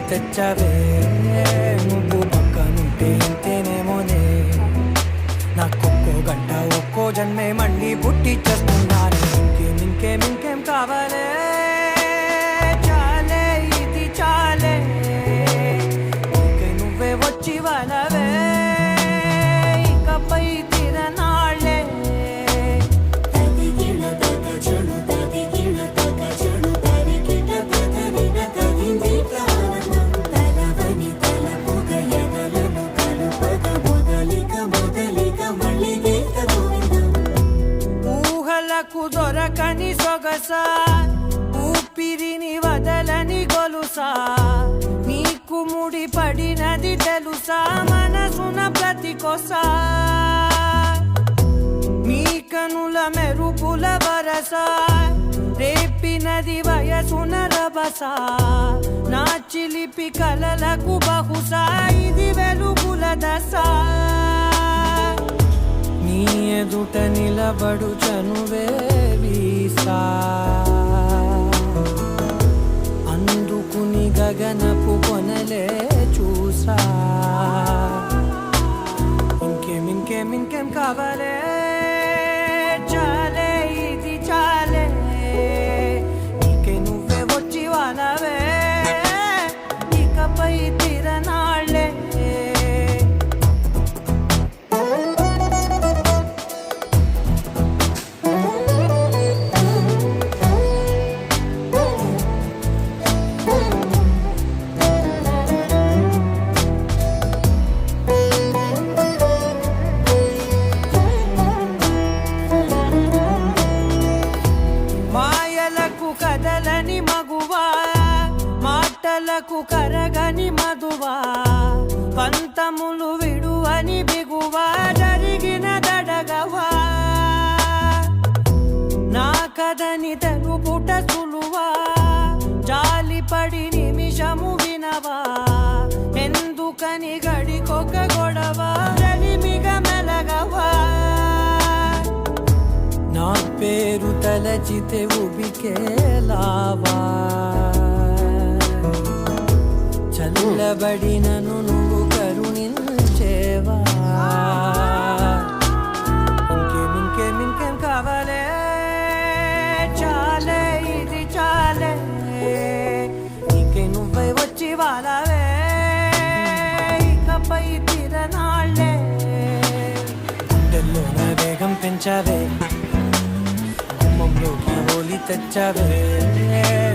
తెచ్చావే నువ్వు పక్కనుంటే ఇంతేనేమోనే నాకొక్కో గంట ఒక్కో జన్మే మళ్ళీ పుట్టి చేస్తున్నాను ఇంకేం కావాలే చాలే ఇది చాలే ఇంకే నువ్వే వచ్చి వలవే ఇకపై తిరనాళ్ళే దొరకని సొగసా ఊపిరిని వదలని గొలుసా నీకు ముడి పడినది తెలుసా మనసున ప్రతి కొసా నీ కనుల మెరుపుల వరసా రేపినది వయసున రభసా నా చిలిపి కలలకు బహుశా ఇది వెలుగుల దశ నీ ఎదుట నిలబడు చనువే వీసా అందుకుని గగనపు కొనలే చూసా ఇంకేం కావాలే చాలే ఇది చాలే నీకే నువ్వే వచ్చి వానవే ఇకపై తిరనాళ్ళే కదలని మగువా మాటలకు కరగని మధువా పంతములు విడువని బిగువా జరిగిన దడగవా నా కదని తెలుపుట సులువా జాలిపడి నిమిషము వినవా ఎందుకని గడికొక గొడవ రలిమిగ మెలగవా నా పేరు తలచితే ఉబికేలావా చల్లబడినను నువ్వు కరుణించేవా ఇంకేం కావాలే చాలే ఇది చాలే నీకే నువ్వే వచ్చి వాలవే ఇకపై తిరనాళ్ళే గుండెల్లో నా వేగం పెంచావే గుమ్మంలోకి హోలీ తెచ్చావే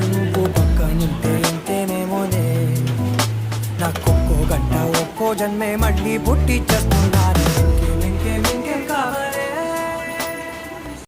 నువ్వు పక్కనుంటే ఇంతేనేమోనే నాకొక్కో గంట ఒక్కో జన్మే మళ్ళీ పుట్టి చేస్తున్నాను